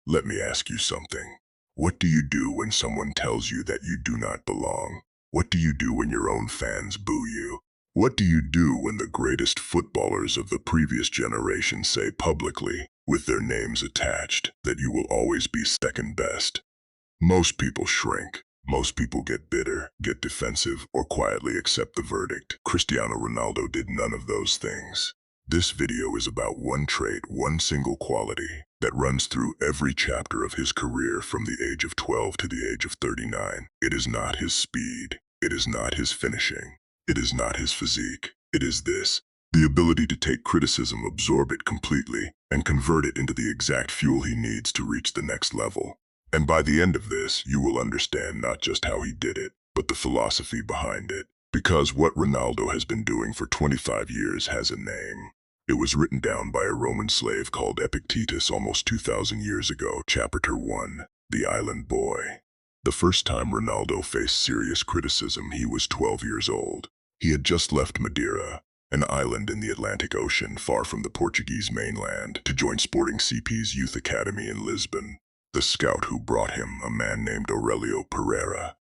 Let me ask you something. What do you do when someone tells you that you do not belong? What do you do when your own fans boo you? What do you do when the greatest footballers of the previous generation say publicly, with their names attached, that you will always be second best? Most people shrink. Most people get bitter, get defensive, or quietly accept the verdict. Cristiano Ronaldo did none of those things. This video is about one trait, one single quality, that runs through every chapter of his career from the age of 12 to the age of 39. It is not his speed. It is not his finishing. It is not his physique. It is this: the ability to take criticism, absorb it completely, and convert it into the exact fuel he needs to reach the next level. And by the end of this, you will understand not just how he did it, but the philosophy behind it. Because what Ronaldo has been doing for 25 years has a name. It was written down by a Roman slave called Epictetus almost 2,000 years ago. Chapter 1, The Island Boy. The first time Ronaldo faced serious criticism, he was 12 years old. He had just left Madeira, an island in the Atlantic Ocean far from the Portuguese mainland, to join Sporting CP's youth academy in Lisbon. The scout who brought him, a man named Aurelius,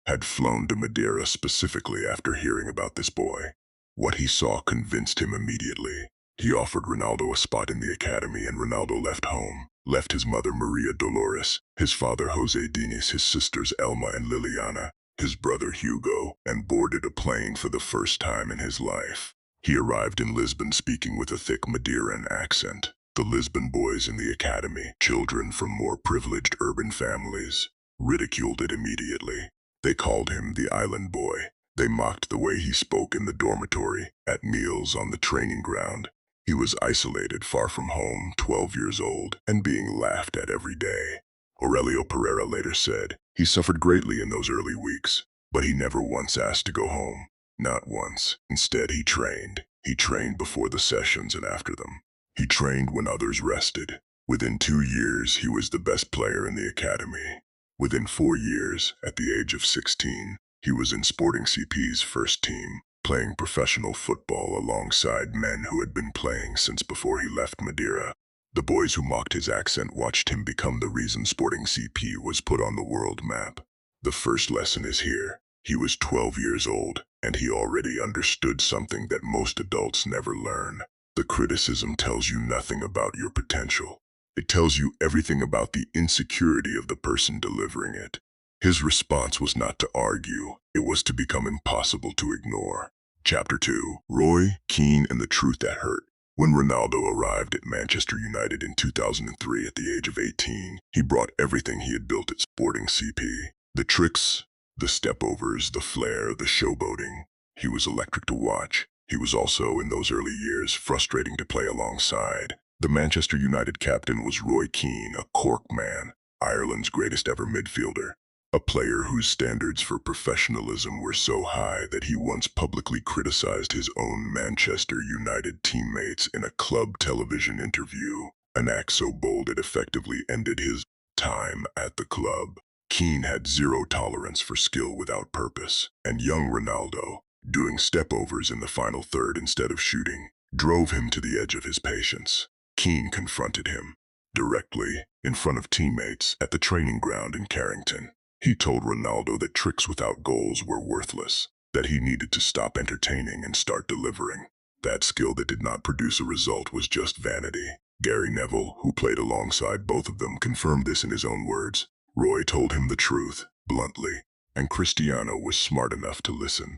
had flown to Madeira specifically after hearing about this boy. What he saw convinced him immediately. He offered Ronaldo a spot in the academy, and Ronaldo left home, left his mother Maria Dolores, his father Jose Diniz, his sisters Elma and Liliana, his brother Hugo, and boarded a plane for the first time in his life. He arrived in Lisbon speaking with a thick Madeiran accent. The Lisbon boys in the academy, children from more privileged urban families, ridiculed it immediately. They called him the Island Boy. They mocked the way he spoke in the dormitory, at meals, on the training ground. He was isolated, far from home, 12 years old, and being laughed at every day. Aurelio Pereira later said, he suffered greatly in those early weeks, but he never once asked to go home. Not once. Instead, he trained. He trained before the sessions and after them. He trained when others rested. Within 2 years, he was the best player in the academy. Within 4 years, at the age of 16, he was in Sporting CP's first team, playing professional football alongside men who had been playing since before he left Madeira. The boys who mocked his accent watched him become the reason Sporting CP was put on the world map. The first lesson is here. He was 12 years old, and he already understood something that most adults never learn. The criticism tells you nothing about your potential. It tells you everything about the insecurity of the person delivering it. His response was not to argue. It was to become impossible to ignore. Chapter 2, Roy Keane and the Truth That Hurt. When Ronaldo arrived at Manchester United in 2003 at the age of 18, he brought everything he had built at Sporting CP. The tricks, the stepovers, the flair, the showboating. He was electric to watch. He was also, in those early years, frustrating to play alongside. The Manchester United captain was Roy Keane, a Cork man, Ireland's greatest ever midfielder. A player whose standards for professionalism were so high that he once publicly criticized his own Manchester United teammates in a club television interview, an act so bold it effectively ended his time at the club. Keane had zero tolerance for skill without purpose, and young Ronaldo, doing stepovers in the final third instead of shooting, drove him to the edge of his patience. Keane confronted him, directly, in front of teammates, at the training ground in Carrington. He told Ronaldo that tricks without goals were worthless, that he needed to stop entertaining and start delivering. That skill that did not produce a result was just vanity. Gary Neville, who played alongside both of them, confirmed this in his own words. Roy told him the truth, bluntly, and Cristiano was smart enough to listen.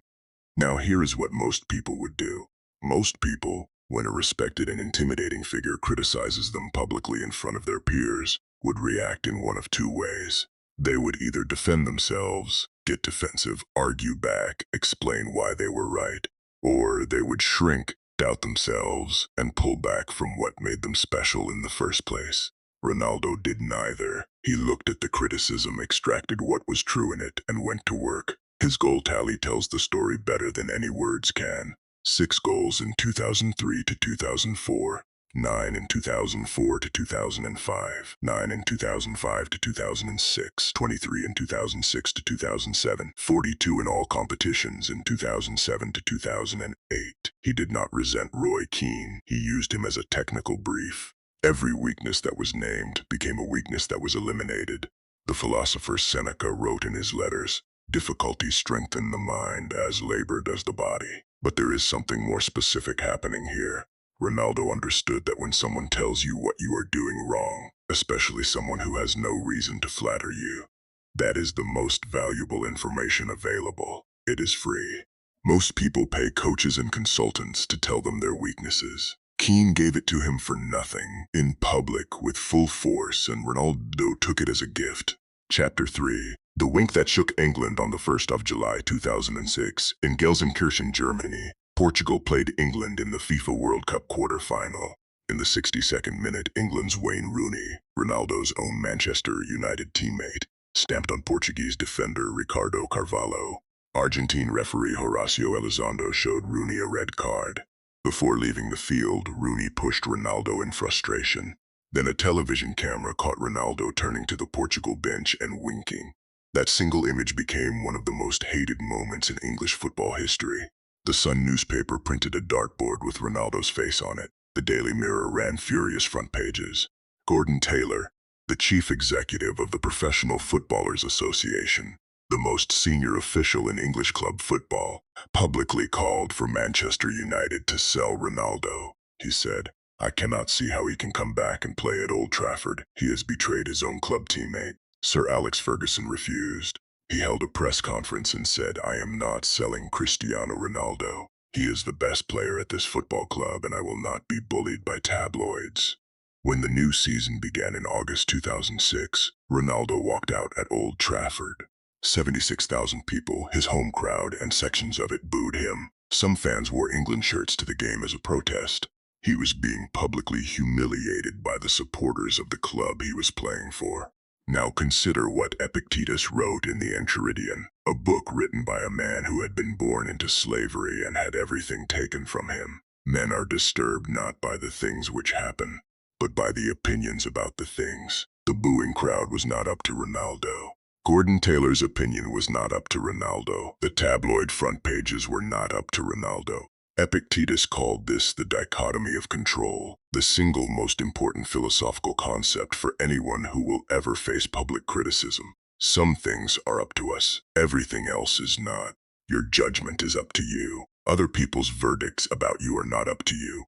Now here is what most people would do. Most people, when a respected and intimidating figure criticizes them publicly in front of their peers, would react in one of two ways. They would either defend themselves, get defensive, argue back, explain why they were right, or they would shrink, doubt themselves, and pull back from what made them special in the first place. Ronaldo did neither. He looked at the criticism, extracted what was true in it, and went to work. His goal tally tells the story better than any words can. 6 goals in 2003 to 2004, 9 in 2004 to 2005, 9 in 2005 to 2006, 23 in 2006 to 2007, 42 in all competitions in 2007 to 2008. He did not resent Roy Keane. He used him as a technical brief. Every weakness that was named became a weakness that was eliminated. The philosopher Seneca wrote in his letters, "Difficulties strengthen the mind as labor does the body." But there is something more specific happening here. Ronaldo understood that when someone tells you what you are doing wrong, especially someone who has no reason to flatter you, that is the most valuable information available. It is free. Most people pay coaches and consultants to tell them their weaknesses. Keane gave it to him for nothing, in public, with full force, and Ronaldo took it as a gift. Chapter 3. The wink that shook England. On the 1st of July 2006, in Gelsenkirchen, Germany, Portugal played England in the FIFA World Cup quarter-final. In the 62nd minute, England's Wayne Rooney, Ronaldo's own Manchester United teammate, stamped on Portuguese defender Ricardo Carvalho. Argentine referee Horacio Elizondo showed Rooney a red card. Before leaving the field, Rooney pushed Ronaldo in frustration. Then a television camera caught Ronaldo turning to the Portugal bench and winking. That single image became one of the most hated moments in English football history. The Sun newspaper printed a dartboard with Ronaldo's face on it. The Daily Mirror ran furious front pages. Gordon Taylor, the chief executive of the Professional Footballers Association, the most senior official in English club football, publicly called for Manchester United to sell Ronaldo. He said, "I cannot see how he can come back and play at Old Trafford. He has betrayed his own club teammate." Sir Alex Ferguson refused. He held a press conference and said, "I am not selling Cristiano Ronaldo. He is the best player at this football club, and I will not be bullied by tabloids." When the new season began in August 2006, Ronaldo walked out at Old Trafford. 76,000 people, his home crowd, and sections of it booed him. Some fans wore England shirts to the game as a protest. He was being publicly humiliated by the supporters of the club he was playing for. Now consider what Epictetus wrote in the Enchiridion, a book written by a man who had been born into slavery and had everything taken from him. Men are disturbed not by the things which happen, but by the opinions about the things. The booing crowd was not up to Ronaldo. Gordon Taylor's opinion was not up to Ronaldo. The tabloid front pages were not up to Ronaldo. Epictetus called this the dichotomy of control, the single most important philosophical concept for anyone who will ever face public criticism. Some things are up to us. Everything else is not. Your judgment is up to you. Other people's verdicts about you are not up to you.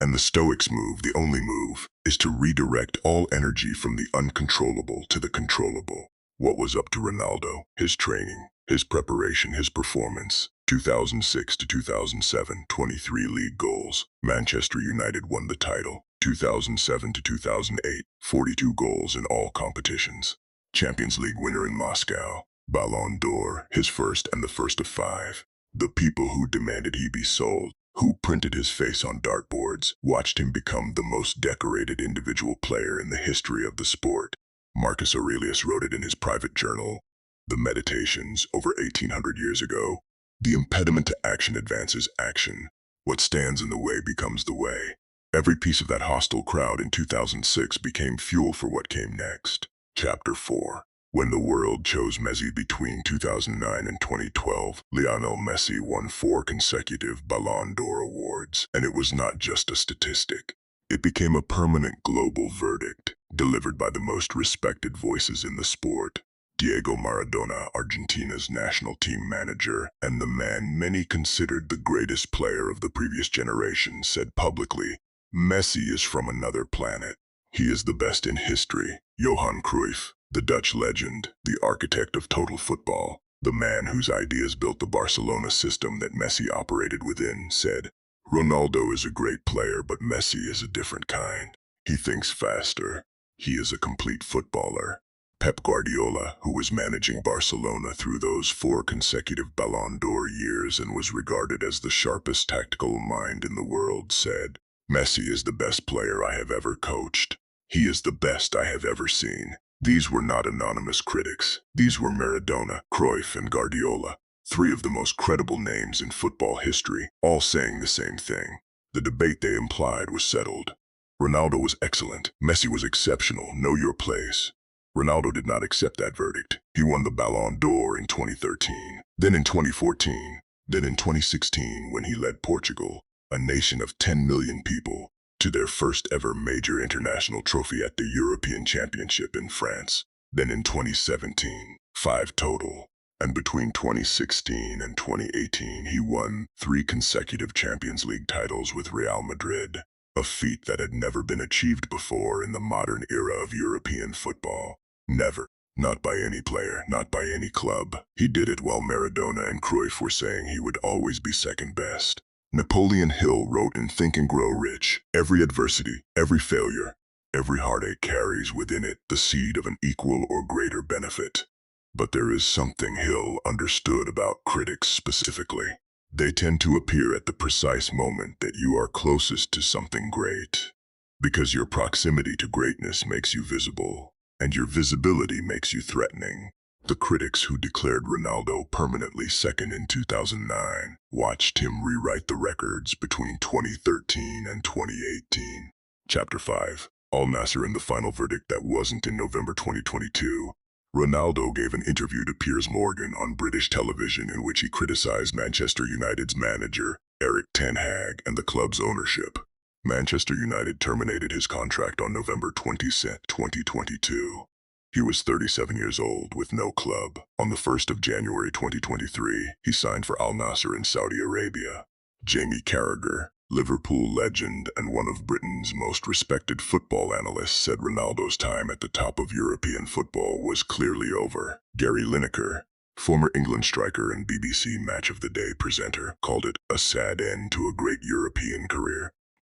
And the Stoics' move, the only move, is to redirect all energy from the uncontrollable to the controllable. What was up to Ronaldo? His training, his preparation, his performance. 2006 to 2007, 23 league goals. Manchester United won the title. 2007 to 2008, 42 goals in all competitions. Champions League winner in Moscow. Ballon d'Or, his first and the first of 5. The people who demanded he be sold, who printed his face on dartboards, watched him become the most decorated individual player in the history of the sport. Marcus Aurelius wrote it in his private journal, The Meditations, over 1800 years ago. The impediment to action advances action. What stands in the way becomes the way. Every piece of that hostile crowd in 2006 became fuel for what came next. Chapter 4. When the world chose Messi between 2009 and 2012, Lionel Messi won 4 consecutive Ballon d'Or awards, and it was not just a statistic. It became a permanent global verdict, delivered by the most respected voices in the sport. Diego Maradona, Argentina's national team manager, and the man many considered the greatest player of the previous generation, said publicly, "Messi is from another planet. He is the best in history." Johan Cruyff, the Dutch legend, the architect of total football, the man whose ideas built the Barcelona system that Messi operated within, said, "Ronaldo is a great player, but Messi is a different kind. He thinks faster. He is a complete footballer." Pep Guardiola, who was managing Barcelona through those 4 consecutive Ballon d'Or years and was regarded as the sharpest tactical mind in the world, said, "Messi is the best player I have ever coached. He is the best I have ever seen." These were not anonymous critics. These were Maradona, Cruyff, and Guardiola, 3 of the most credible names in football history, all saying the same thing. The debate they implied was settled. Ronaldo was excellent. Messi was exceptional. Know your place. Ronaldo did not accept that verdict. He won the Ballon d'Or in 2013, then in 2014, then in 2016 when he led Portugal, a nation of 10 million people, to their first ever major international trophy at the European Championship in France. Then in 2017, 5 total. And between 2016 and 2018, he won 3 consecutive Champions League titles with Real Madrid, a feat that had never been achieved before in the modern era of European football. Never. Not by any player, not by any club. He did it while Maradona and Cruyff were saying he would always be second best. Napoleon Hill wrote in Think and Grow Rich, "Every adversity, every failure, every heartache carries within it the seed of an equal or greater benefit." But there is something Hill understood about critics specifically. They tend to appear at the precise moment that you are closest to something great, because your proximity to greatness makes you visible, and your visibility makes you threatening. The critics who declared Ronaldo permanently second in 2009 watched him rewrite the records between 2013 and 2018. Chapter 5. Al Nassr in the final verdict that wasn't in November 2022. Ronaldo gave an interview to Piers Morgan on British television in which he criticized Manchester United's manager, Erik ten Hag, and the club's ownership. Manchester United terminated his contract on November 20, 2022. He was 37 years old with no club. On the 1st of January 2023, he signed for Al Nassr in Saudi Arabia. Jamie Carragher, Liverpool legend and one of Britain's most respected football analysts, said Ronaldo's time at the top of European football was clearly over. Gary Lineker, former England striker and BBC Match of the Day presenter, called it a sad end to a great European career.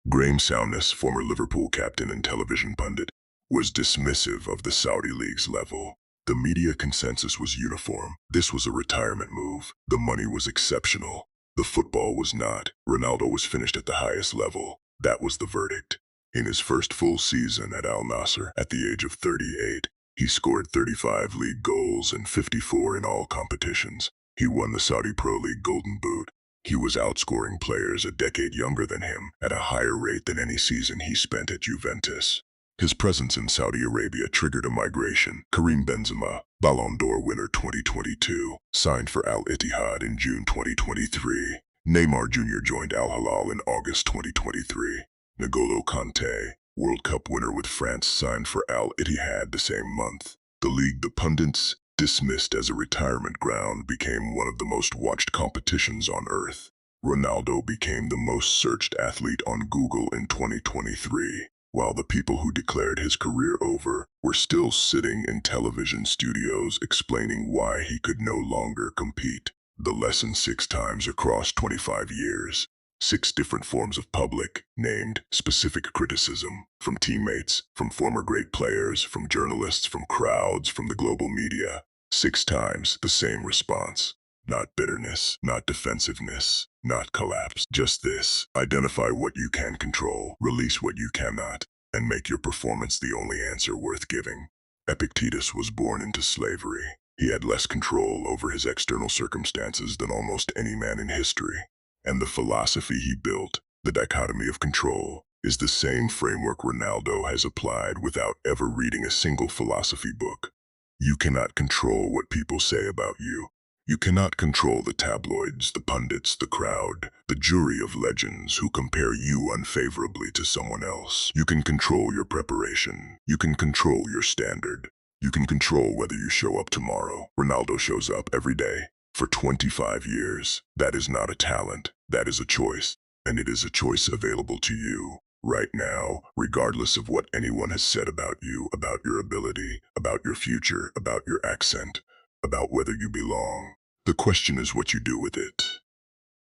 Graham Souness, former Liverpool captain and television pundit, was dismissive of the Saudi League's level. The media consensus was uniform. This was a retirement move. The money was exceptional. The football was not. Ronaldo was finished at the highest level. That was the verdict. In his first full season at Al Nassr, at the age of 38, he scored 35 league goals and 54 in all competitions. He won the Saudi Pro League Golden Boot. He was outscoring players a decade younger than him at a higher rate than any season he spent at Juventus. His presence in Saudi Arabia triggered a migration. Karim Benzema, Ballon d'Or winner 2022, signed for Al Ittihad in June 2023. Neymar Jr. joined Al Hilal in August 2023. N'Golo Kanté, World Cup winner with France, signed for Al Ittihad the same month. The league the pundits dismissed as a retirement ground became one of the most watched competitions on earth. Ronaldo became the most searched athlete on Google in 2023. While the people who declared his career over were still sitting in television studios explaining why he could no longer compete. The lesson 6 times across 25 years. 6 different forms of public, named, specific criticism, from teammates, from former great players, from journalists, from crowds, from the global media. 6 times the same response. Not bitterness, not defensiveness, not collapse. Just this: identify what you can control, release what you cannot, and make your performance the only answer worth giving. Epictetus was born into slavery. He had less control over his external circumstances than almost any man in history. And the philosophy he built, the dichotomy of control, is the same framework Ronaldo has applied without ever reading a single philosophy book. You cannot control what people say about you. You cannot control the tabloids, the pundits, the crowd, the jury of legends who compare you unfavorably to someone else. You can control your preparation. You can control your standard. You can control whether you show up tomorrow. Ronaldo shows up every day. For 25 years. That is not a talent. That is a choice. And it is a choice available to you right now, regardless of what anyone has said about you, about your ability, about your future, about your accent, about whether you belong. The question is what you do with it.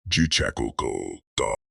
G. Chackle Cole.